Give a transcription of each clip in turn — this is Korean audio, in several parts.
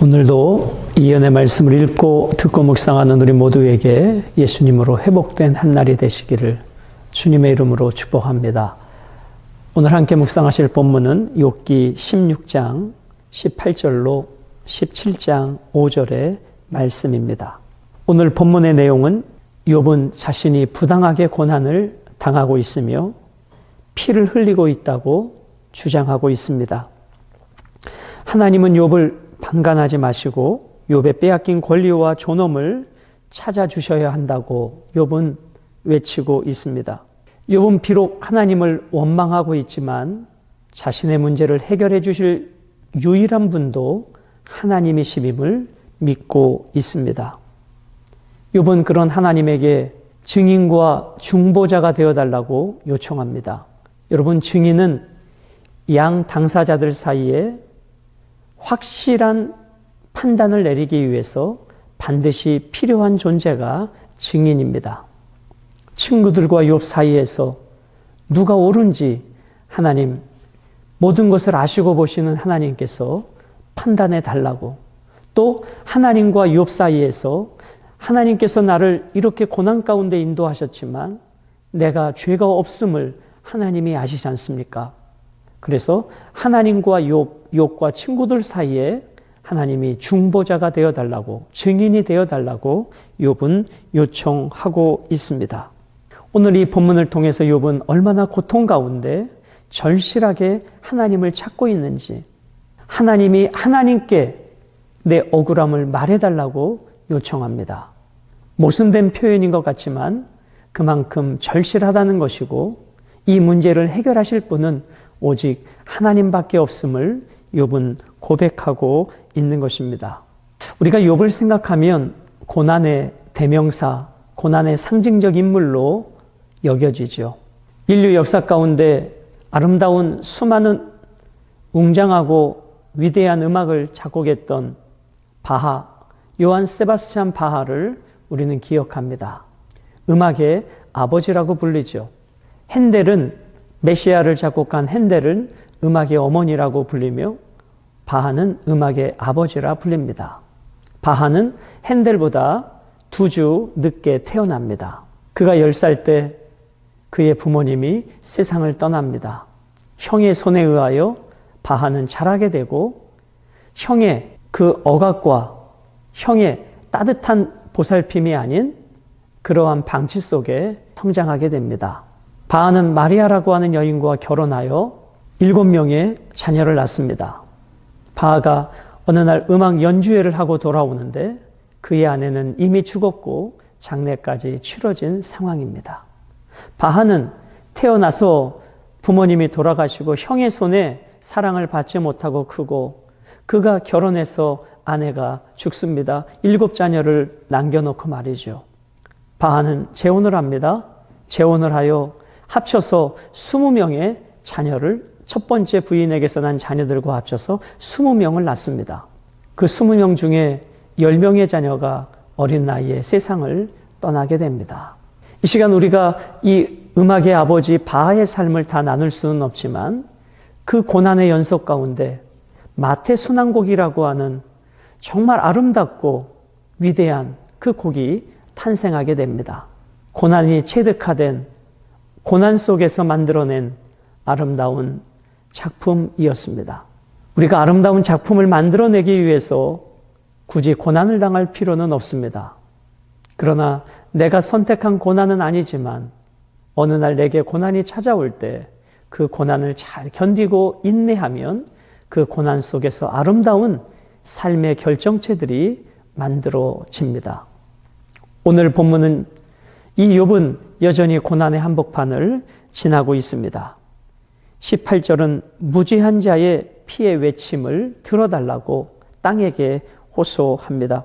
오늘도 이 은혜 말씀을 읽고 듣고 묵상하는 우리 모두에게 예수님으로 회복된 한 날이 되시기를 주님의 이름으로 축복합니다. 오늘 함께 묵상하실 본문은 욥기 16장 18절로 17장 5절의 말씀입니다. 오늘 본문의 내용은 욥은 자신이 부당하게 고난을 당하고 있으며 피를 흘리고 있다고 주장하고 있습니다. 하나님은 욥을 방관하지 마시고 욥의 빼앗긴 권리와 존엄을 찾아주셔야 한다고 욥은 외치고 있습니다. 욥은 비록 하나님을 원망하고 있지만 자신의 문제를 해결해 주실 유일한 분도 하나님이심임을 믿고 있습니다. 욥은 그런 하나님에게 증인과 중보자가 되어달라고 요청합니다. 여러분, 증인은 양 당사자들 사이에 확실한 판단을 내리기 위해서 반드시 필요한 존재가 증인입니다. 친구들과 욥 사이에서 누가 옳은지 하나님, 모든 것을 아시고 보시는 하나님께서 판단해 달라고, 또 하나님과 욥 사이에서 하나님께서 나를 이렇게 고난 가운데 인도하셨지만 내가 죄가 없음을 하나님이 아시지 않습니까? 그래서 하나님과 욥과 친구들 사이에 하나님이 중보자가 되어달라고, 증인이 되어달라고 욥은 요청하고 있습니다. 오늘 이 본문을 통해서 욥은 얼마나 고통 가운데 절실하게 하나님을 찾고 있는지, 하나님이 하나님께 내 억울함을 말해달라고 요청합니다. 모순된 표현인 것 같지만 그만큼 절실하다는 것이고, 이 문제를 해결하실 분은 오직 하나님밖에 없음을 욥은 고백하고 있는 것입니다. 우리가 욥을 생각하면 고난의 대명사, 고난의 상징적 인물로 여겨지죠. 인류 역사 가운데 아름다운 수많은 웅장하고 위대한 음악을 작곡했던 바하, 요한 세바스찬 바하를 우리는 기억합니다. 음악의 아버지라고 불리죠. 핸델은, 메시아를 작곡한 핸델은 음악의 어머니라고 불리며 바하는 음악의 아버지라 불립니다. 바하는 핸델보다 2주 늦게 태어납니다. 그가 10살 때 그의 부모님이 세상을 떠납니다. 형의 손에 의하여 바하는 자라게 되고, 형의 그 억압과 형의 따뜻한 보살핌이 아닌 그러한 방치 속에 성장하게 됩니다. 바하는 마리아라고 하는 여인과 결혼하여 7명의 자녀를 낳습니다. 바하가 어느 날 음악 연주회를 하고 돌아오는데 그의 아내는 이미 죽었고 장례까지 치러진 상황입니다. 바하는 태어나서 부모님이 돌아가시고 형의 손에 사랑을 받지 못하고 크고, 그가 결혼해서 아내가 죽습니다. 7자녀를 남겨놓고 말이죠. 바하는 재혼을 합니다. 재혼을 하여 합쳐서 20명의 자녀를, 첫 번째 부인에게서 난 자녀들과 합쳐서 20명을 낳습니다. 그 20명 중에 10명의 자녀가 어린 나이에 세상을 떠나게 됩니다. 이 시간 우리가 이 음악의 아버지 바하의 삶을 다 나눌 수는 없지만 그 고난의 연속 가운데 마태 순환곡이라고 하는 정말 아름답고 위대한 그 곡이 탄생하게 됩니다. 고난이 체득화된, 고난 속에서 만들어낸 아름다운 작품이었습니다. 우리가 아름다운 작품을 만들어내기 위해서 굳이 고난을 당할 필요는 없습니다. 그러나 내가 선택한 고난은 아니지만 어느 날 내게 고난이 찾아올 때 그 고난을 잘 견디고 인내하면 그 고난 속에서 아름다운 삶의 결정체들이 만들어집니다. 오늘 본문은 이 욥은 여전히 고난의 한복판을 지나고 있습니다. 18절은 무죄한 자의 피의 외침을 들어달라고 땅에게 호소합니다.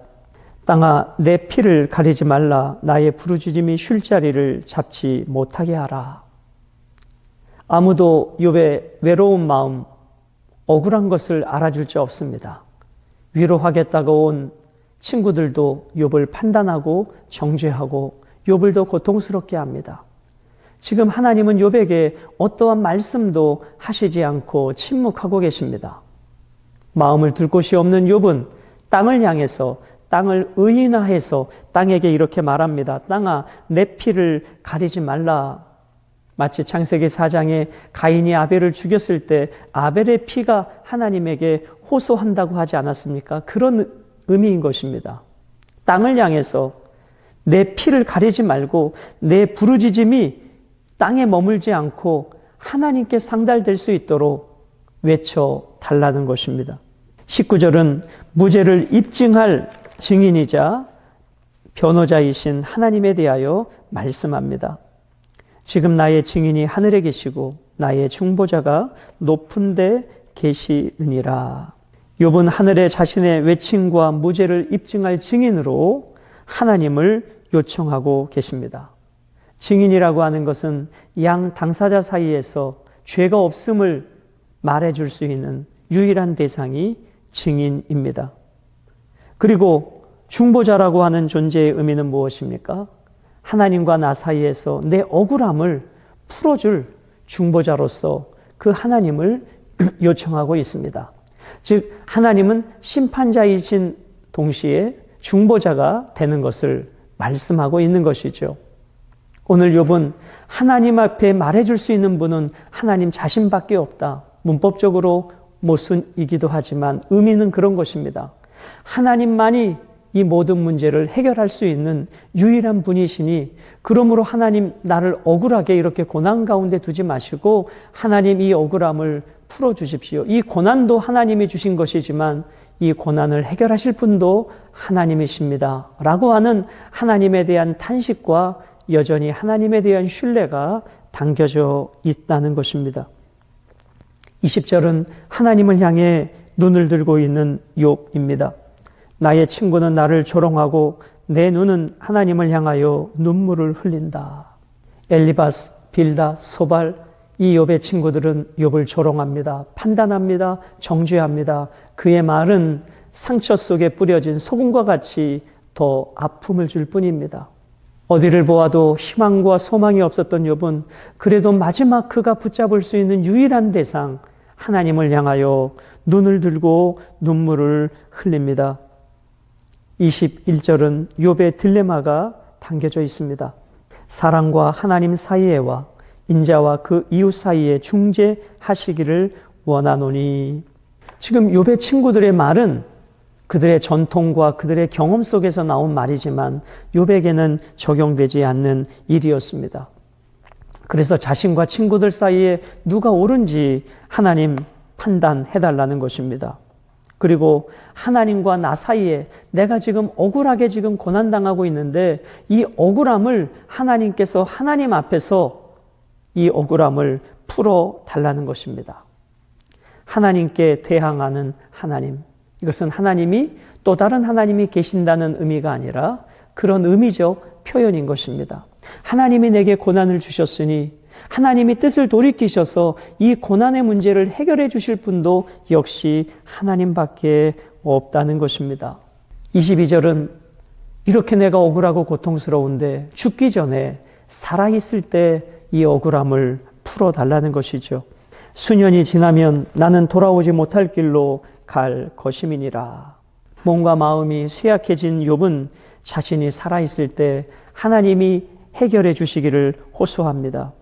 땅아, 내 피를 가리지 말라. 나의 부르짖음이 쉴 자리를 잡지 못하게 하라. 아무도 욥의 외로운 마음, 억울한 것을 알아줄 자 없습니다. 위로하겠다고 온 친구들도 욥을 판단하고 정죄하고 욥을 더 고통스럽게 합니다. 지금 하나님은 욥에게 어떠한 말씀도 하시지 않고 침묵하고 계십니다. 마음을 둘 곳이 없는 욥은 땅을 향해서 땅을 의인화해서 땅에게 이렇게 말합니다. 땅아, 내 피를 가리지 말라. 마치 창세기 4장에 가인이 아벨을 죽였을 때 아벨의 피가 하나님에게 호소한다고 하지 않았습니까? 그런 의미인 것입니다. 땅을 향해서 내 피를 가리지 말고 내 부르짖음이 땅에 머물지 않고 하나님께 상달될 수 있도록 외쳐달라는 것입니다. 19절은 무죄를 입증할 증인이자 변호자이신 하나님에 대하여 말씀합니다. 지금 나의 증인이 하늘에 계시고 나의 중보자가 높은 데 계시느니라. 욥은 하늘에 자신의 외침과 무죄를 입증할 증인으로 하나님을 요청하고 계십니다. 증인이라고 하는 것은 양 당사자 사이에서 죄가 없음을 말해줄 수 있는 유일한 대상이 증인입니다. 그리고 중보자라고 하는 존재의 의미는 무엇입니까? 하나님과 나 사이에서 내 억울함을 풀어줄 중보자로서 그 하나님을 요청하고 있습니다. 즉 하나님은 심판자이신 동시에 중보자가 되는 것을 말씀하고 있는 것이죠. 오늘 욥은 하나님 앞에 말해줄 수 있는 분은 하나님 자신밖에 없다. 문법적으로 모순이기도 하지만 의미는 그런 것입니다. 하나님만이 이 모든 문제를 해결할 수 있는 유일한 분이시니 그러므로 하나님 나를 억울하게 이렇게 고난 가운데 두지 마시고 하나님 이 억울함을 풀어주십시오. 이 고난도 하나님이 주신 것이지만 이 고난을 해결하실 분도 하나님이십니다. 라고 하는 하나님에 대한 탄식과 여전히 하나님에 대한 신뢰가 담겨져 있다는 것입니다. 20절은 하나님을 향해 눈을 들고 있는 욥입니다. 나의 친구는 나를 조롱하고 내 눈은 하나님을 향하여 눈물을 흘린다. 엘리바스, 빌닷, 소발, 이 욥의 친구들은 욥을 조롱합니다. 판단합니다. 정죄합니다. 그의 말은 상처 속에 뿌려진 소금과 같이 더 아픔을 줄 뿐입니다. 어디를 보아도 희망과 소망이 없었던 욥은 그래도 마지막 그가 붙잡을 수 있는 유일한 대상 하나님을 향하여 눈을 들고 눈물을 흘립니다. 21절은 욥의 딜레마가 담겨져 있습니다. 사랑과 하나님 사이에와 인자와 그 이웃 사이에 중재하시기를 원하노니. 지금 욥의 친구들의 말은 그들의 전통과 그들의 경험 속에서 나온 말이지만 욥에게는 적용되지 않는 일이었습니다. 그래서 자신과 친구들 사이에 누가 옳은지 하나님 판단해달라는 것입니다. 그리고 하나님과 나 사이에 내가 지금 억울하게 지금 고난당하고 있는데 이 억울함을 하나님께서 하나님 앞에서 이 억울함을 풀어달라는 것입니다. 하나님께 대항하는 하나님. 이것은 하나님이 또 다른 하나님이 계신다는 의미가 아니라 그런 의미적 표현인 것입니다. 하나님이 내게 고난을 주셨으니 하나님이 뜻을 돌이키셔서 이 고난의 문제를 해결해 주실 분도 역시 하나님밖에 없다는 것입니다. 22절은 이렇게 내가 억울하고 고통스러운데 죽기 전에 살아있을 때 이 억울함을 풀어달라는 것이죠. 수년이 지나면 나는 돌아오지 못할 길로 갈 것임이니라. 몸과 마음이 쇠약해진 욥은 자신이 살아있을 때 하나님이 해결해 주시기를 호소합니다.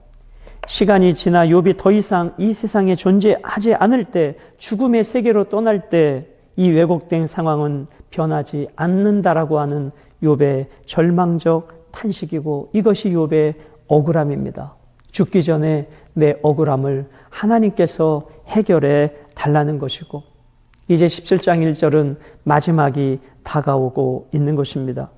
시간이 지나 욥이 더 이상 이 세상에 존재하지 않을 때, 죽음의 세계로 떠날 때 이 왜곡된 상황은 변하지 않는다라고 하는 욥의 절망적 탄식이고 이것이 욥의 억울함입니다. 죽기 전에 내 억울함을 하나님께서 해결해 달라는 것이고 이제 17장 1절은 마지막이 다가오고 있는 것입니다.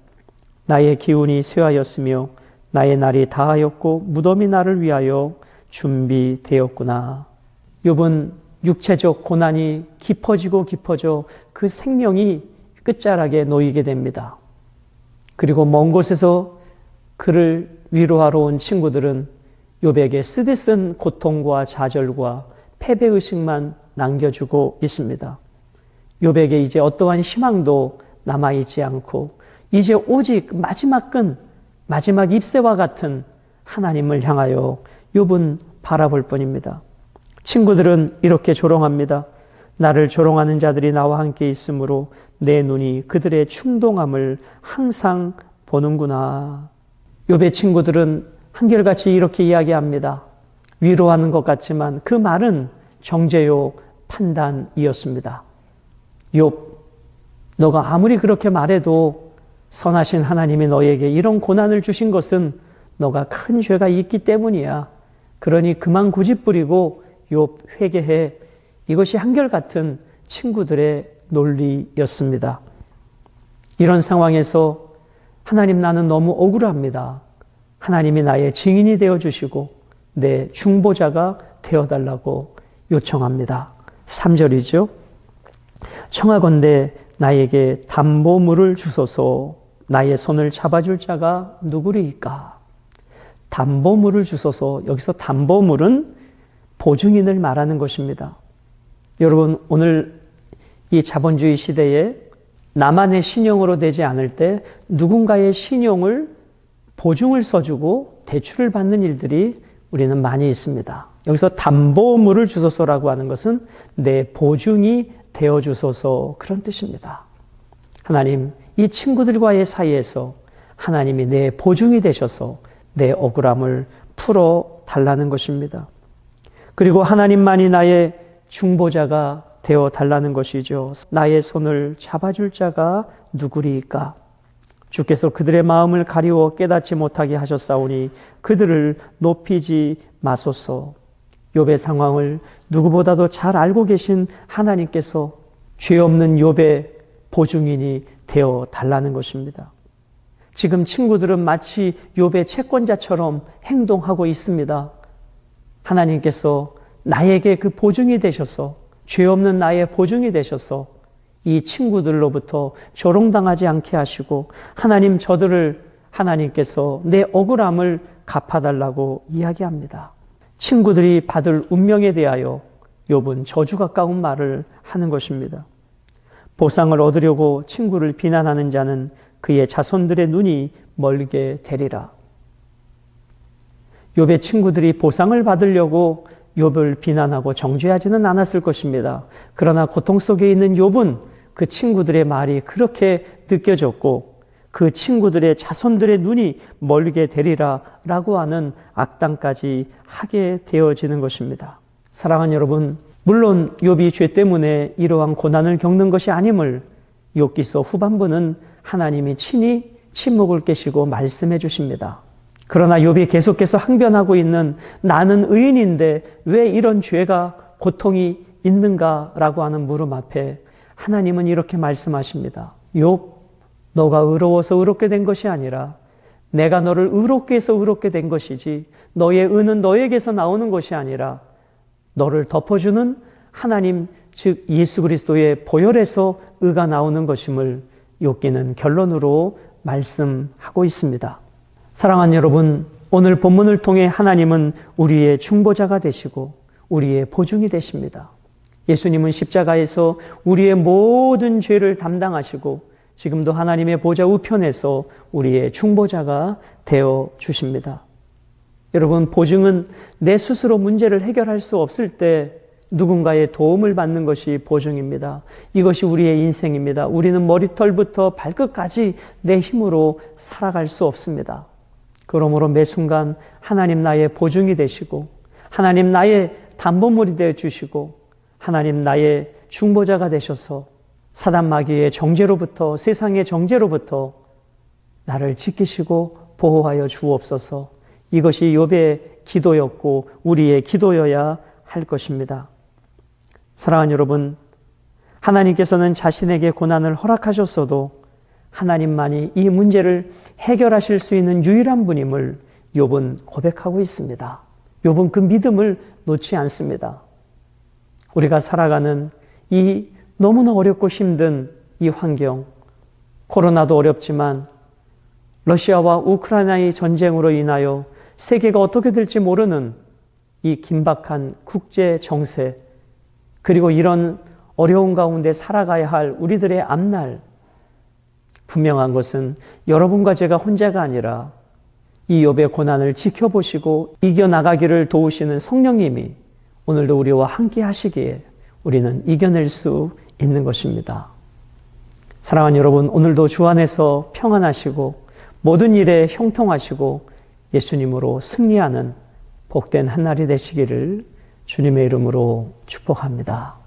나의 기운이 쇠하였으며 나의 날이 다하였고 무덤이 나를 위하여 준비되었구나. 욥은 육체적 고난이 깊어지고 깊어져 그 생명이 끝자락에 놓이게 됩니다. 그리고 먼 곳에서 그를 위로하러 온 친구들은 욥에게 쓰디쓴 고통과 좌절과 패배의식만 남겨주고 있습니다. 욥에게 이제 어떠한 희망도 남아있지 않고 이제 오직 마지막 끈, 마지막 잎새와 같은 하나님을 향하여 욥은 바라볼 뿐입니다. 친구들은 이렇게 조롱합니다. 나를 조롱하는 자들이 나와 함께 있으므로 내 눈이 그들의 충동함을 항상 보는구나. 욥의 친구들은 한결같이 이렇게 이야기합니다. 위로하는 것 같지만 그 말은 정죄요 판단이었습니다. 욥, 너가 아무리 그렇게 말해도 선하신 하나님이 너에게 이런 고난을 주신 것은 너가 큰 죄가 있기 때문이야. 그러니 그만 고집부리고 욥 회개해. 이것이 한결같은 친구들의 논리였습니다. 이런 상황에서 하나님, 나는 너무 억울합니다. 하나님이 나의 증인이 되어주시고 내 중보자가 되어달라고 요청합니다. 3절이죠. 청하건대 나에게 담보물을 주소서. 나의 손을 잡아줄 자가 누구리이까? 담보물을 주소서. 여기서 담보물은 보증인을 말하는 것입니다. 여러분, 오늘 이 자본주의 시대에 나만의 신용으로 되지 않을 때 누군가의 신용을 보증을 써주고 대출을 받는 일들이 우리는 많이 있습니다. 여기서 담보물을 주소서라고 하는 것은 내 보증이 되어주소서, 그런 뜻입니다. 하나님, 이 친구들과의 사이에서 하나님이 내 보증이 되셔서 내 억울함을 풀어달라는 것입니다. 그리고 하나님만이 나의 중보자가 되어 달라는 것이죠. 나의 손을 잡아줄 자가 누구리이까? 주께서 그들의 마음을 가리워 깨닫지 못하게 하셨사오니 그들을 높이지 마소서. 욥의 상황을 누구보다도 잘 알고 계신 하나님께서 죄 없는 욥의 보증인이 되어 달라는 것입니다. 지금 친구들은 마치 욥의 채권자처럼 행동하고 있습니다. 하나님께서 나에게 그 보증이 되셔서, 죄 없는 나의 보증이 되셔서 이 친구들로부터 조롱당하지 않게 하시고, 하나님, 저들을 하나님께서 내 억울함을 갚아달라고 이야기합니다. 친구들이 받을 운명에 대하여 욥은 저주 가까운 말을 하는 것입니다. 보상을 얻으려고 친구를 비난하는 자는 그의 자손들의 눈이 멀게 되리라. 욥의 친구들이 보상을 받으려고 욥을 비난하고 정죄하지는 않았을 것입니다. 그러나 고통 속에 있는 욥은 그 친구들의 말이 그렇게 느껴졌고 그 친구들의 자손들의 눈이 멀게 되리라 라고 하는 악당까지 하게 되어지는 것입니다. 사랑하는 여러분, 물론 욥이 죄 때문에 이러한 고난을 겪는 것이 아님을 욥기서 후반부는 하나님이 친히 침묵을 깨시고 말씀해 주십니다. 그러나 욥이 계속해서 항변하고 있는, 나는 의인인데 왜 이런 죄가, 고통이 있는가라고 하는 물음 앞에 하나님은 이렇게 말씀하십니다. 욥, 너가 의로워서 의롭게 된 것이 아니라 내가 너를 의롭게 해서 의롭게 된 것이지, 너의 의는 너에게서 나오는 것이 아니라 너를 덮어주는 하나님, 즉 예수 그리스도의 보혈에서 의가 나오는 것임을 욥기는 결론으로 말씀하고 있습니다. 사랑하는 여러분, 오늘 본문을 통해 하나님은 우리의 중보자가 되시고 우리의 보증이 되십니다. 예수님은 십자가에서 우리의 모든 죄를 담당하시고 지금도 하나님의 보좌 우편에서 우리의 중보자가 되어 주십니다. 여러분, 보증은 내 스스로 문제를 해결할 수 없을 때 누군가의 도움을 받는 것이 보증입니다. 이것이 우리의 인생입니다. 우리는 머리털부터 발끝까지 내 힘으로 살아갈 수 없습니다. 그러므로 매 순간 하나님 나의 보증이 되시고, 하나님 나의 담보물이 되어 주시고, 하나님 나의 중보자가 되셔서 사단 마귀의 정죄로부터, 세상의 정죄로부터 나를 지키시고 보호하여 주옵소서. 이것이 욥의 기도였고 우리의 기도여야 할 것입니다. 사랑하는 여러분, 하나님께서는 자신에게 고난을 허락하셨어도 하나님만이 이 문제를 해결하실 수 있는 유일한 분임을 욥은 고백하고 있습니다. 욥은 그 믿음을 놓지 않습니다. 우리가 살아가는 이 너무나 어렵고 힘든 이 환경, 코로나도 어렵지만 러시아와 우크라이나의 전쟁으로 인하여 세계가 어떻게 될지 모르는 이 긴박한 국제 정세, 그리고 이런 어려운 가운데 살아가야 할 우리들의 앞날, 분명한 것은 여러분과 제가 혼자가 아니라 이 욥의 고난을 지켜보시고 이겨나가기를 도우시는 성령님이 오늘도 우리와 함께 하시기에 우리는 이겨낼 수 있는 것입니다. 사랑하는 여러분, 오늘도 주 안에서 평안하시고 모든 일에 형통하시고 예수님으로 승리하는 복된 한날이 되시기를 주님의 이름으로 축복합니다.